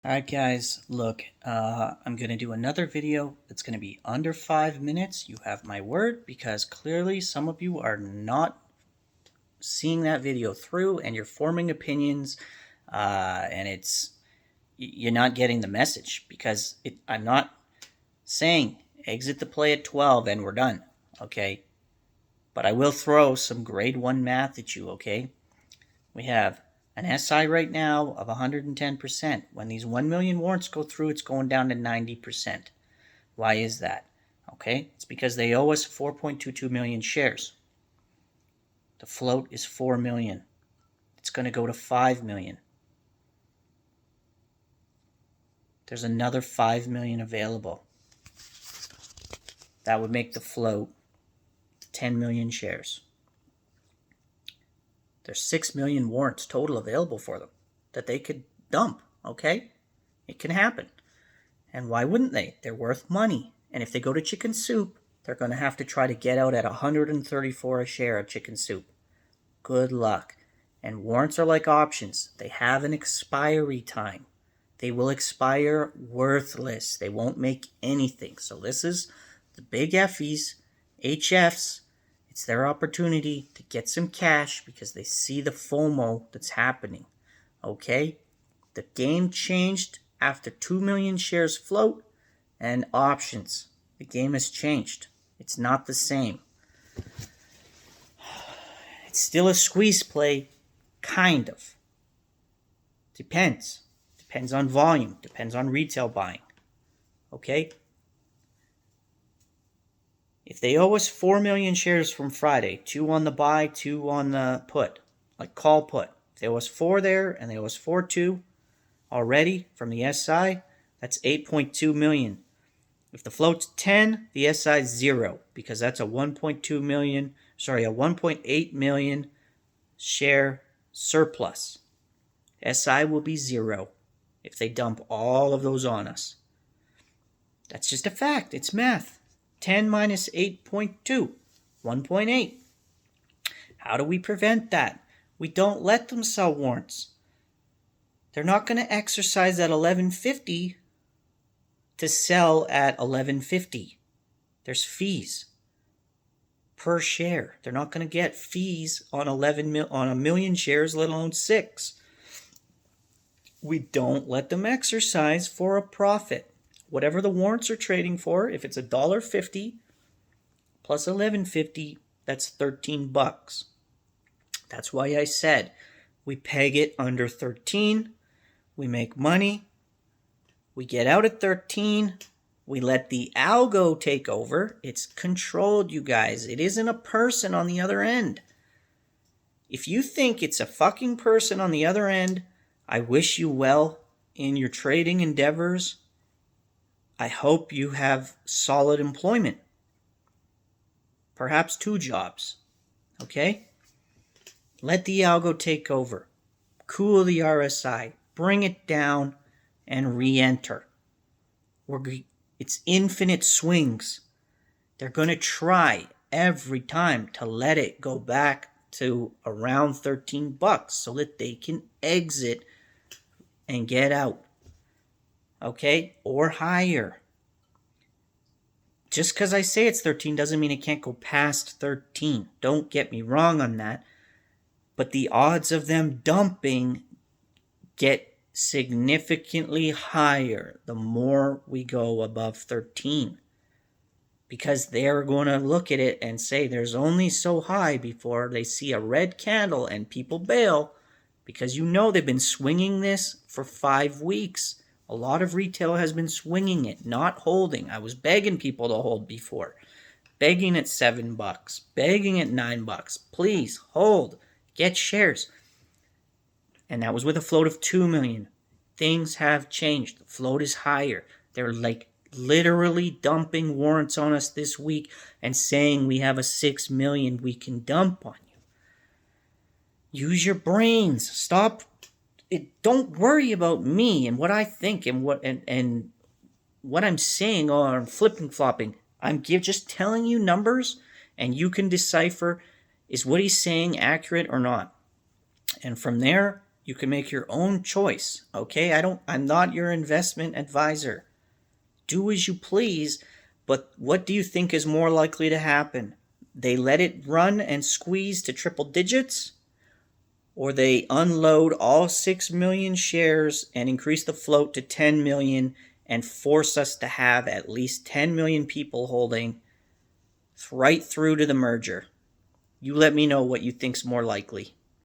Alright guys, look, I'm going to do another video that's going to be under 5 minutes. You have my word, because clearly some of you are not seeing that video through and you're forming opinions, and you're not getting the message, because I'm not saying exit the play at 12 and we're done, okay? But I will throw some grade 1 math at you, okay? We have an SI right now of 110%. When these 1 million warrants go through, it's going down to 90%. Why is that? Okay, it's because they owe us 4.22 million shares. The float is 4 million. It's going to go to 5 million. There's another 5 million available. That would make the float 10 million shares. There's 6 million warrants total available for them that they could dump, okay? It can happen. And why wouldn't they? They're worth money. And if they go to Chicken Soup, they're going to have to try to get out at 134 a share of Chicken Soup. Good luck. And warrants are like options. They have an expiry time. They will expire worthless. They won't make anything. So this is the big F's, HFs. It's their opportunity to get some cash because they see the FOMO that's happening. Okay? The game changed after 2 million shares float and options. The game has changed. It's not the same. It's still a squeeze play, kind of. Depends. Depends on volume. Depends on retail buying. Okay? If they owe us 4 million shares from Friday, 2 on the buy, 2 on the put, like call put. If they owe us 4 there and they owe us 4.2 already from the SI, that's 8.2 million. If the float's 10, the SI is 0, because that's a 1.8 million share surplus. SI will be 0 if they dump all of those on us. That's just a fact. It's math. 10 minus 8.2, 1.8. How do we prevent that? We don't let them sell warrants. They're not going to exercise at 11.50 to sell at 11.50. There's fees per share. They're not going to get fees on on a million shares, let alone 6. We don't let them exercise for a profit. Whatever the warrants are trading for, if it's $1.50 plus $11.50, that's $13. That's why I said we peg it under 13. We make money. We get out at 13. We let the algo take over. It's controlled, you guys. It isn't a person on the other end. If you think it's a fucking person on the other end, I wish you well in your trading endeavors. I hope you have solid employment. Perhaps 2 jobs. Okay? Let the algo take over. Cool the RSI. Bring it down and re-enter. It's infinite swings. They're going to try every time to let it go back to around $13 so that they can exit and get out. Okay? Or higher. Just because I say it's 13 doesn't mean it can't go past 13. Don't get me wrong on that. But the odds of them dumping get significantly higher the more we go above 13. Because they're going to look at it and say there's only so high before they see a red candle and people bail. Because you know they've been swinging this for 5 weeks. A lot of retail has been swinging it, not holding. I was begging people to hold before. Begging at $7, begging at $9. Please, hold. Get shares. And that was with a float of 2 million. Things have changed. The float is higher. They're like literally dumping warrants on us this week and saying we have a 6 million we can dump on you. Use your brains. Stop. Don't worry about me and what I think and what I'm saying or flipping flopping. I'm just telling you numbers, and you can decipher is what he's saying accurate or not. And from there, You can make your own choice, okay? I'm not your investment advisor. Do as you please, but what do you think is more likely to happen? They let it run and squeeze to triple digits, or they unload all 6 million shares and increase the float to 10 million and force us to have at least 10 million people holding right through to the merger. You let me know what you think's more likely.